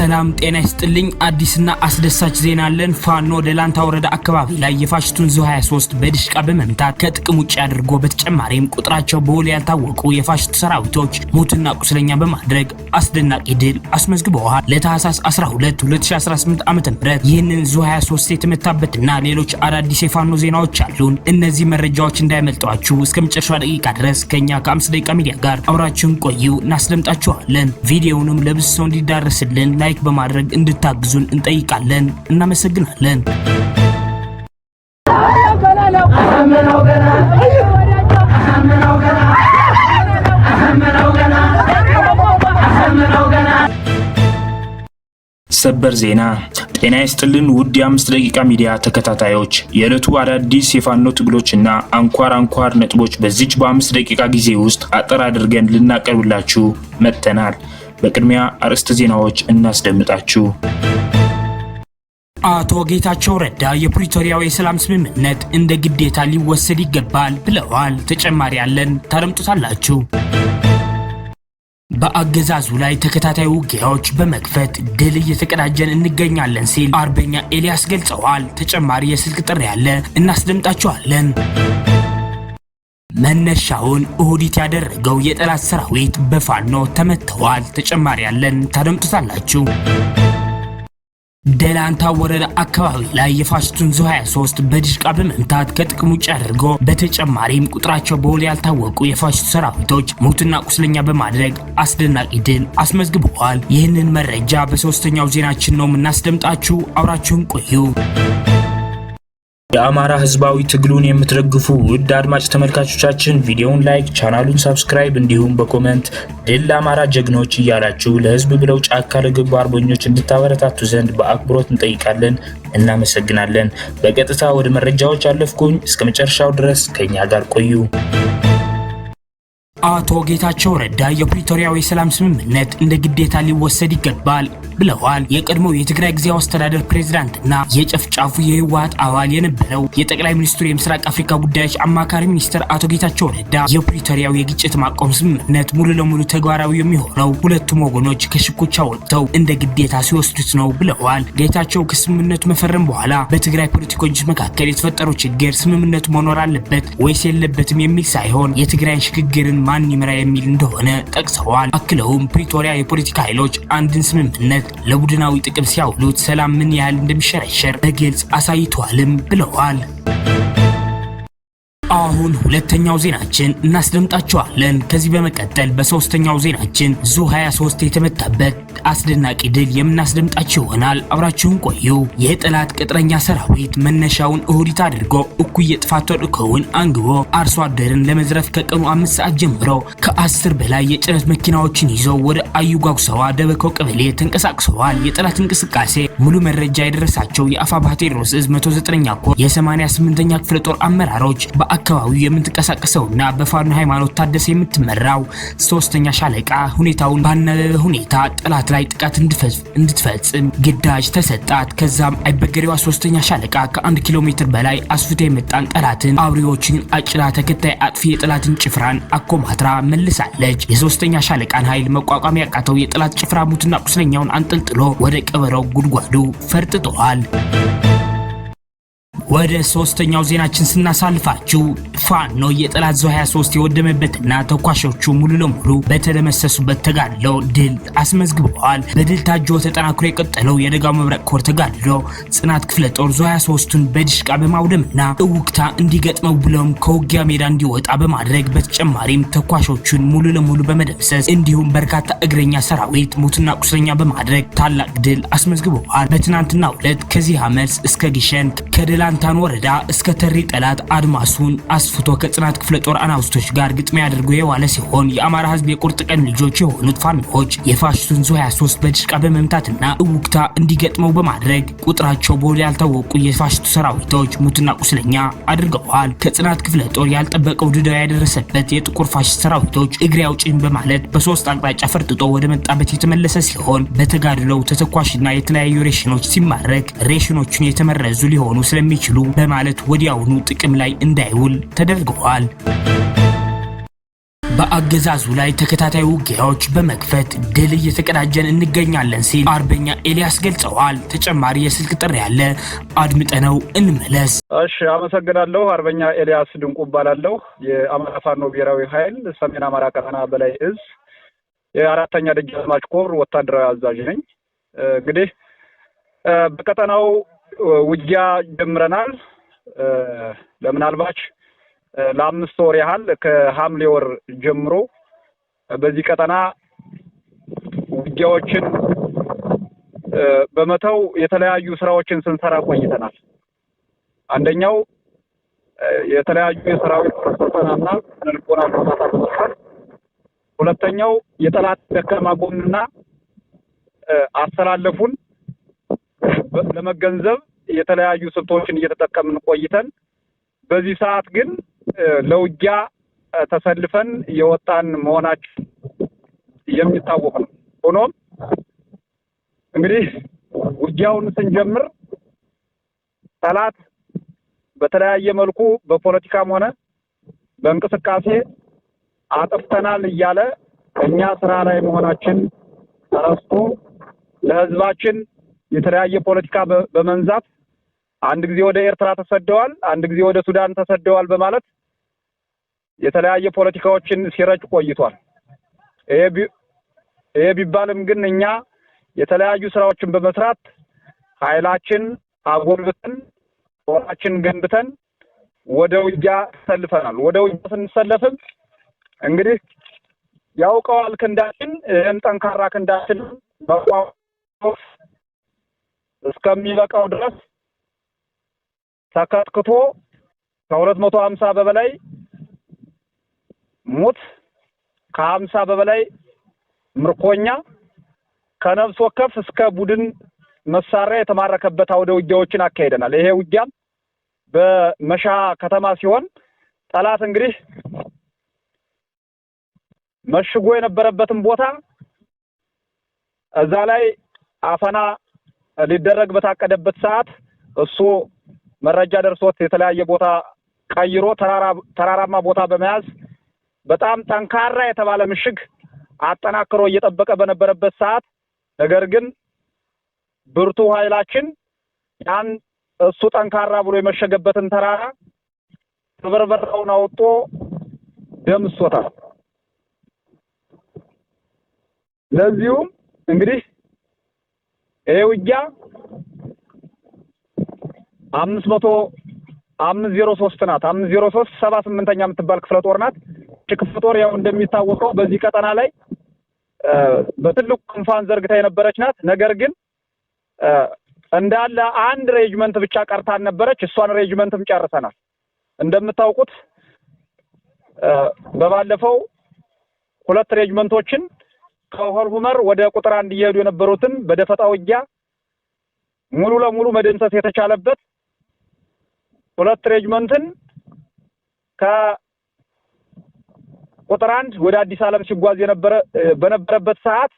ሰላም ጤና ይስጥልኝ። አዲስና አስደሳች ዜና አለን። ፋኖ ደላንታ ወረዳ አካባቢ ላይ የፋሽቱን ዙ 23 በድሽቃ በመምታት ከጥቅም ውጭ አድርጎ በተጨማሪም ቁጥራቸው በውል ያልታወቁ የፋሽቱ ሰራዊቶች ሞትና ቁስለኛ በማድረግ አስደናቂ ድል አስመዝግበዋል። ለታህሳስ 12 2018 ዓ.ም ይህንን ዙ 23 የተመታበትና ሌሎች አዳዲስ የፋኖ ዜናዎች አሉን። እነዚህ መረጃዎች እንዳይመልጧችሁ እስከ መጨረሻ ደቂቃ ድረስ ከኛ ከ5 ደቂቃ ሚዲያ ጋር አብራችሁን ቆዩ፣ እናስደምጣችኋለን። ቪዲዮውንም ለብዙ ሰው እንዲዳረስልን ላይክ በማድረግ እንድታግዙን እንጠይቃለን። እናመሰግናለን። ሰበር ዜና። ጤና ይስጥልን ውድ የ5 ደቂቃ ሚዲያ ተከታታዮች፣ የዕለቱ አዳዲስ የፋኖ ትግሎችና አንኳር ነጥቦች በዚች በ5 ደቂቃ ጊዜ ውስጥ አጠር አድርገን ልናቀርብላችሁ መጥተናል። በቅድሚያ አርዕስተ ዜናዎች እናስደምጣችሁ። አቶ ጌታቸው ረዳ የፕሪቶሪያው የሰላም ስምምነት እንደ ግዴታ ሊወሰድ ይገባል ብለዋል። ተጨማሪ ያለን ታደምጡታላችሁ። በአገዛዙ ላይ ተከታታይ ውጊያዎች በመክፈት ድል እየተቀዳጀን እንገኛለን ሲል አርበኛ ኤልያስ ገልጸዋል። ተጨማሪ የስልክ ጥሪ ያለ እናስደምጣችኋለን። መነሻውን እሁዲት ያደረገው የጠላት ሰራዊት በፋኖ ተመተዋል። ተጨማሪ ያለን ታደምጡታላችሁ። ደላንታ ወረዳ አካባቢ ላይ የፋሽቱን ዙ 23 በድሽቃ በመምታት ከጥቅም ውጭ አድርጎ በተጨማሪም ቁጥራቸው በውል ያልታወቁ የፋሽቱ ሰራዊቶች ሞትና ቁስለኛ በማድረግ አስደናቂ ድል አስመዝግበዋል። ይህንን መረጃ በሶስተኛው ዜናችን ነው የምናስደምጣችሁ። አብራችሁን ቆዩ። የአማራ ህዝባዊ ትግሉን የምትደግፉ ውድ አድማጭ ተመልካቾቻችን ቪዲዮውን ላይክ፣ ቻናሉን ሰብስክራይብ እንዲሁም በኮሜንት ድል ለአማራ ጀግኖች እያላችሁ ለህዝብ ብለው ጫካ ለገቡ አርበኞች እንድታበረታቱ ዘንድ በአክብሮት እንጠይቃለን። እናመሰግናለን። በቀጥታ ወደ መረጃዎች አለፍኩኝ። እስከ መጨረሻው ድረስ ከኛ ጋር ቆዩ። አቶ ጌታቸው ረዳ የፕሪቶሪያው የሰላም ስምምነት እንደ ግዴታ ሊወሰድ ይገባል ብለዋል። የቀድሞው የትግራይ ጊዜያዊ አስተዳደር ፕሬዝዳንትና የጨፍጫፉ የህወሓት አባል የነበረው የጠቅላይ ሚኒስትሩ የምስራቅ አፍሪካ ጉዳዮች አማካሪ ሚኒስትር አቶ ጌታቸው ረዳ የፕሪቶሪያው የግጭት ማቆም ስምምነት ሙሉ ለሙሉ ተግባራዊ የሚሆነው ሁለቱም ወገኖች ከሽኩቻ ወጥተው እንደ ግዴታ ሲወስዱት ነው ብለዋል። ጌታቸው ከስምምነቱ መፈረም በኋላ በትግራይ ፖለቲከኞች መካከል የተፈጠረው ችግር ስምምነቱ መኖር አለበት ወይስ የለበትም የሚል ሳይሆን የትግራይን ሽግግርን ማን ይመራ የሚል እንደሆነ ጠቅሰዋል። አክለውም ፕሪቶሪያ የፖለቲካ ኃይሎች አንድን ስምምነት ለቡድናዊ ጥቅም ሲያውሉት ሰላም ምን ያህል እንደሚሸረሸር በግልጽ አሳይቷልም ብለዋል። አሁን ሁለተኛው ዜናችን እናስደምጣችኋለን። ከዚህ በመቀጠል በሶስተኛው ዜናችን ዙ 23 የተመታበት አስደናቂ ድል የምናስደምጣችሁ ይሆናል። አብራችሁን ቆዩ። የጠላት ቅጥረኛ ሰራዊት መነሻውን እሁዲት አድርጎ እኩይ የጥፋት ተልዕኮውን አንግቦ አርሶ አደርን ለመዝረፍ ከቀኑ 5 ሰዓት ጀምሮ ከ10 በላይ የጭነት መኪናዎችን ይዘው ወደ አዩጓጉሰዋ ደበኮ ቀበሌ ተንቀሳቅሰዋል። የጠላት እንቅስቃሴ ሙሉ መረጃ የደረሳቸው የአፋብኃ ቴዎድሮስ ዕዝ 109ኛ ኮር የ88ኛ ክፍለ ጦር አመራሮች አካባቢው የምትንቀሳቀሰውና በፋኖ ሃይማኖት ታደሰ የምትመራው 3ኛ ሻለቃ ሁኔታውን ባነበበ ሁኔታ ጠላት ላይ ጥቃት እንድትፈጽም ግዳጅ ተሰጣት። ከዛም አይበገሬዋ 3ኛ ሻለቃ ከ1 ኪሎ ሜትር በላይ አስፍቶ የመጣን ጠላትን አብሪዎችን አጭላ ተከታይ አጥፊ የጠላትን ጭፍራን አኮማትራ መልሳለች። የ3ኛ ሻለቃን ኃይል መቋቋም ያቃተው የጠላት ጭፍራ ሙትና ቁስለኛውን አንጠልጥሎ ወደ ቀበረው ጉድጓዱ ፈርጥጧል። ወደ ሶስተኛው ዜናችን ስናሳልፋችሁ ፋኖ የጠላት ዙ 23 የወደመበትና ተኳሾቹ ሙሉ ለሙሉ በተደመሰሱበት ተጋድሎ ድል አስመዝግበዋል። በድል ታጅቦ ተጠናክሮ የቀጠለው የደጋው መብረቅ ኮር ተጋድሎ ጽናት ክፍለ ጦር ዙ 23ቱን በድሽቃ በማውደምና እውቅታ እንዲገጥመው ብሎም ከውጊያ ሜዳ እንዲወጣ በማድረግ በተጨማሪም ተኳሾቹን ሙሉ ለሙሉ በመደምሰስ እንዲሁም በርካታ እግረኛ ሰራዊት ሞትና ቁስለኛ በማድረግ ታላቅ ድል አስመዝግበዋል። በትናንትናው ዕለት ከዚህ አመልስ እስከ ግሸን ከደላንታን ወረዳ እስከ ተሪ ጠላት አድማሱን አስፍቶ ከጽናት ክፍለ ጦር አናውስቶች ጋር ግጥሚያ አድርጎ የዋለ ሲሆን የአማራ ህዝብ የቁርጥ ቀን ልጆች የሆኑት ፋኖች የፋሽቱን ዙ 23 በድሽቃ በመምታትና እውቅታ እንዲገጥመው በማድረግ ቁጥራቸው በውል ያልታወቁ የፋሽቱ ሰራዊቶች ሙትና ቁስለኛ አድርገዋል። ከጽናት ክፍለ ጦር ያልጠበቀው ድዳ ያደረሰበት የጥቁር ፋሽት ሰራዊቶች እግሬ አውጪኝ በማለት በሶስት አቅጣጫ ፈርጥጦ ወደ መጣበት የተመለሰ ሲሆን በተጋድለው ተተኳሽና የተለያዩ ሬሽኖች ሲማረክ ሬሽኖቹን የተመረዙ ሊሆኑ ስለሚችሉ በማለት ወዲያውኑ ጥቅም ላይ እንዳይውል ተደርገዋል። በአገዛዙ ላይ ተከታታይ ውጊያዎች በመክፈት ድል እየተቀዳጀን እንገኛለን ሲል አርበኛ ኤልያስ ገልጸዋል። ተጨማሪ የስልክ ጥሪ ያለ አድምጠነው እንመለስ። እሺ፣ አመሰግናለሁ። አርበኛ ኤልያስ ድንቁ እባላለሁ። የአማራ ፋኖ ብሔራዊ ኃይል ሰሜን አማራ ቀጠና በላይ እዝ የአራተኛ ደጃዝማች ኮር ወታደራዊ አዛዥ ነኝ። እንግዲህ በቀጠናው ውጊያ ጀምረናል። ለምናልባች ለ5 ወር ያህል ከሐምሌ ወር ጀምሮ በዚህ ቀጠና ውጊያዎችን በመተው የተለያዩ ስራዎችን ስንሰራ ቆይተናል። አንደኛው የተለያዩ የሰራዊት ስልጠናና ንልቦና ግንባታ በመስራት፣ ሁለተኛው የጠላት ደካማ ጎንና አስተላለፉን ለመገንዘብ የተለያዩ ስልቶችን እየተጠቀምን ቆይተን በዚህ ሰዓት ግን ለውጊያ ተሰልፈን የወጣን መሆናችን የሚታወቅ ነው። ሆኖም እንግዲህ ውጊያውን ስንጀምር ጠላት በተለያየ መልኩ በፖለቲካም ሆነ በእንቅስቃሴ አጥፍተናል እያለ እኛ ስራ ላይ መሆናችን ተረስቶ ለህዝባችን የተለያየ ፖለቲካ በመንዛት አንድ ጊዜ ወደ ኤርትራ ተሰደዋል፣ አንድ ጊዜ ወደ ሱዳን ተሰደዋል በማለት የተለያየ ፖለቲካዎችን ሲረጭ ቆይቷል። ይሄ ቢባልም ግን እኛ የተለያዩ ስራዎችን በመስራት ኃይላችን አጎልብተን ጦራችን ገንብተን ወደ ውጊያ ተሰልፈናል። ወደ ውጊያ ስንሰለፍም እንግዲህ ያውቀዋል ክንዳችን፣ ይህን ጠንካራ ክንዳችን መቋቋም እስከሚበቃው ድረስ ተከትክቶ ከ250 በበላይ ሞት ከ50 በበላይ ምርኮኛ ከነፍስ ወከፍ እስከ ቡድን መሳሪያ የተማረከበት አውደ ውጊያዎችን አካሂደናል። ይሄ ውጊያም በመሻ ከተማ ሲሆን ጠላት እንግዲህ መሽጎ የነበረበትን ቦታ እዛ ላይ አፈና ሊደረግ በታቀደበት ሰዓት እሱ መረጃ ደርሶት የተለያየ ቦታ ቀይሮ ተራራማ ቦታ በመያዝ በጣም ጠንካራ የተባለ ምሽግ አጠናክሮ እየጠበቀ በነበረበት ሰዓት ነገር ግን ብርቱ ኃይላችን ያን እሱ ጠንካራ ብሎ የመሸገበትን ተራራ ተበርበራውን አውጥቶ ደምሶታል። ለዚሁም እንግዲህ ይሄ ውጊያ 503 ናት። 503 78ኛ የምትባል ክፍለ ጦር ናት። ክፍለ ጦር ያው እንደሚታወቀው በዚህ ቀጠና ላይ በትልቁ ክንፋን ዘርግታ የነበረች ናት። ነገር ግን እንዳለ አንድ ሬጅመንት ብቻ ቀርታን ነበረች። እሷን ሬጅመንትም ጨርሰናል። እንደምታውቁት በባለፈው 2 ሬጅመንቶችን ከሆልሁመር ወደ ቁጥር 1 እየሄዱ የነበሩትን በደፈጣ ውጊያ ሙሉ ለሙሉ መደምሰስ የተቻለበት 2 ሬጅመንትን ከቁጥር 1 ወደ አዲስ ዓለም ሲጓዝ በነበረበት ሰዓት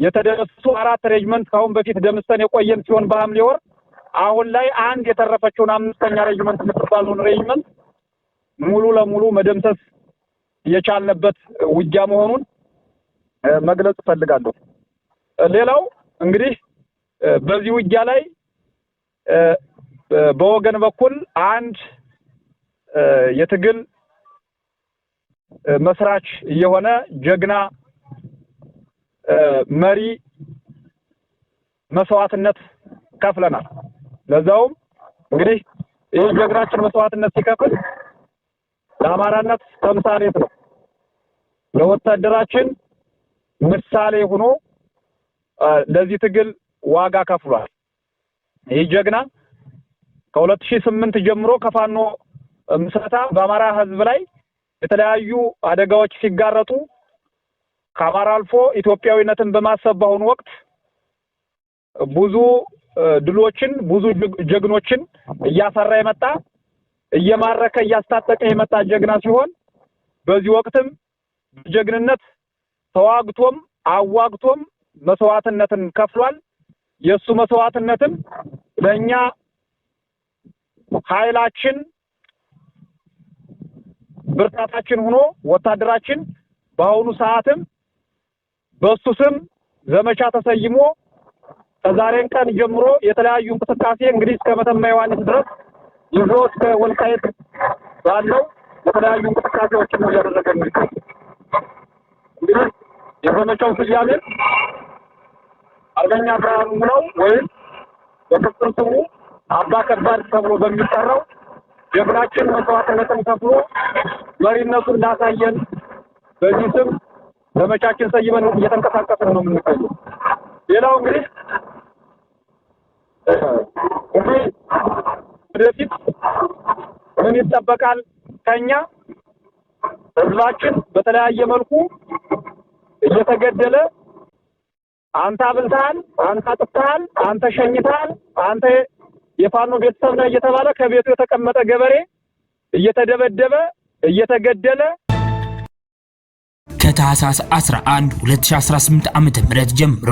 የተደረሱ 4 ሬጅመንት ካሁን በፊት ደምሰን የቆየን ሲሆን በሐምሌ ወር አሁን ላይ አንድ የተረፈችውን 5ኛ ሬጅመንት የምትባለውን ሬጅመንት ሙሉ ለሙሉ መደምሰስ የቻልንበት ውጊያ መሆኑን መግለጽ ፈልጋለሁ። ሌላው እንግዲህ በዚህ ውጊያ ላይ በወገን በኩል አንድ የትግል መስራች የሆነ ጀግና መሪ መስዋዕትነት ከፍለናል። ለዛውም እንግዲህ ይህ ጀግናችን መስዋዕትነት ሲከፍል ለአማራነት ተምሳሌት ነው። ለወታደራችን ምሳሌ ሆኖ ለዚህ ትግል ዋጋ ከፍሏል። ይህ ጀግና ከ2008 ጀምሮ ከፋኖ ምስረታ በአማራ ህዝብ ላይ የተለያዩ አደጋዎች ሲጋረጡ ከአማራ አልፎ ኢትዮጵያዊነትን በማሰብ በአሁኑ ወቅት ብዙ ድሎችን ብዙ ጀግኖችን እያፈራ የመጣ እየማረከ እያስታጠቀ የመጣ ጀግና ሲሆን በዚህ ወቅትም ጀግንነት ተዋግቶም አዋግቶም መስዋዕትነትን ከፍሏል። የሱ መስዋዕትነትም ለኛ ኃይላችን ብርታታችን ሆኖ ወታደራችን በአሁኑ ሰዓትም በሱ ስም ዘመቻ ተሰይሞ ከዛሬን ቀን ጀምሮ የተለያዩ እንቅስቃሴ እንግዲህ እስከ መተማ ዮሐንስ ድረስ ይዞ እስከ ወልቃይት ባለው የተለያዩ እንቅስቃሴዎችን ነው ያደረገ ነው። እንግዲህ የዘመቻው ስያሜ አርበኛ ብርሃኑ ነው ወይም በቅጽል ስሙ አባ ከባድ ተብሎ በሚጠራው ጀግናችን መስዋዕትነትን ከፍሎ መሪነቱን እንዳሳየን በዚህ ስም ዘመቻችን ሰይመን እየተንቀሳቀስን ነው የምንገኘው። ሌላው እንግዲህ ወደፊት ምን ይጠበቃል ከኛ? ህዝባችን በተለያየ መልኩ እየተገደለ አንተ አብልተሃል፣ አንተ አጥፍተሃል፣ አንተ ሸኝተሃል፣ አንተ የፋኖ ቤተሰብ ነህ እየተባለ ከቤቱ የተቀመጠ ገበሬ እየተደበደበ እየተገደለ ከታህሳስ 11 2018 ዓ.ም ጀምሮ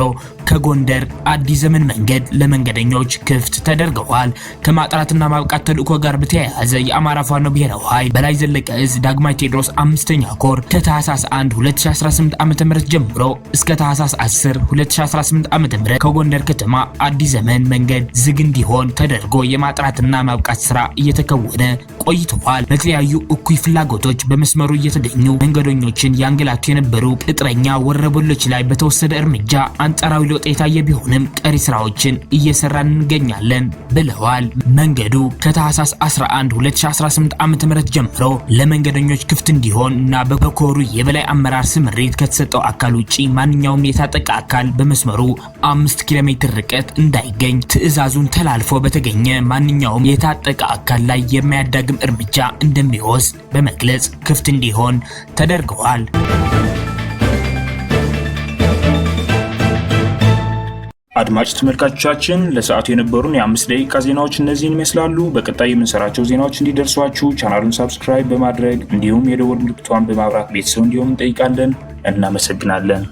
ከጎንደር አዲስ ዘመን መንገድ ለመንገደኞች ክፍት ተደርገዋል። ከማጥራትና ማብቃት ተልእኮ ጋር በተያያዘ የአማራ ፋኖ ብሔራዊ ኃይል በላይ ዘለቀ ዕዝ ዳግማዊ ቴዎድሮስ 5ኛ ኮር ከታህሳስ 1 2018 ዓ.ም ጀምሮ እስከ ታህሳስ 10 2018 ዓ.ም ከጎንደር ከተማ አዲስ ዘመን መንገድ ዝግ እንዲሆን ተደርጎ የማጥራትና ማብቃት ስራ እየተከወነ ቆይቷል። በተለያዩ እኩይ ፍላጎቶች በመስመሩ እየተገኙ መንገደኞችን ያንገላቱ የነበሩ ቅጥረኛ ወረበሎች ላይ በተወሰደ እርምጃ አንጻራዊ ለውጥ የታየ ቢሆንም ቀሪ ስራዎችን እየሰራን እንገኛለን ብለዋል። መንገዱ ከታህሳስ 11 2018 ዓ.ም ጀምሮ ለመንገደኞች ክፍት እንዲሆን እና በኮሩ የበላይ አመራር ስምሪት ከተሰጠው አካል ውጪ ማንኛውም የታጠቀ አካል በመስመሩ 5 ኪሎ ሜትር ርቀት እንዳይገኝ ትዕዛዙን ተላልፎ በተገኘ ማንኛውም የታጠቀ አካል ላይ የማያዳግም እርምጃ እንደሚወስድ በመግለጽ ክፍት እንዲሆን ተደርገዋል። አድማጭ ተመልካቾቻችን ለሰዓቱ የነበሩን የ5 ደቂቃ ዜናዎች እነዚህን ይመስላሉ። በቀጣይ የምንሰራቸው ዜናዎች እንዲደርሷችሁ ቻናሉን ሰብስክራይብ በማድረግ እንዲሁም የደወል ምልክቷን በማብራት ቤተሰብ እንዲሆኑ እንጠይቃለን። እናመሰግናለን።